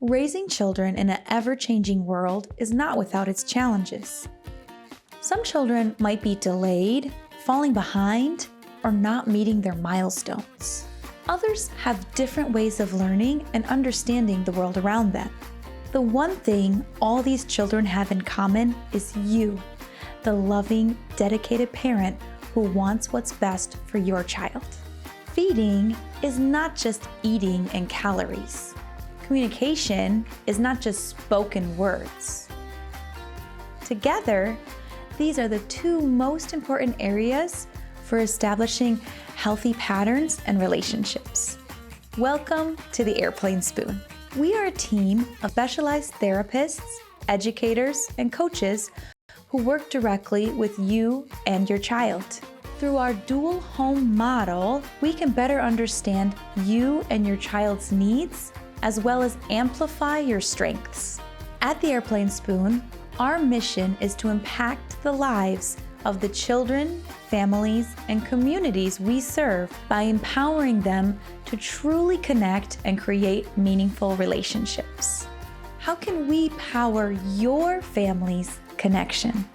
Raising children in an ever-changing world is not without its challenges. Some children might be delayed, falling behind, or not meeting their milestones. Others have different ways of learning and understanding the world around them. The one thing all these children have in common is you, the loving, dedicated parent who wants what's best for your child. Feeding is not just eating and calories. Communication is not just spoken words. Together, these are the two most important areas for establishing healthy patterns and relationships. Welcome to the Airplane Spoon. We are a team of specialized therapists, educators, and coaches who work directly with you and your child. Through our dual home model, we can better understand you and your child's needs, as well as amplify your strengths. At the Airplane Spoon, our mission is to impact the lives of the children, families, and communities we serve by empowering them to truly connect and create meaningful relationships. How can we power your family's connection?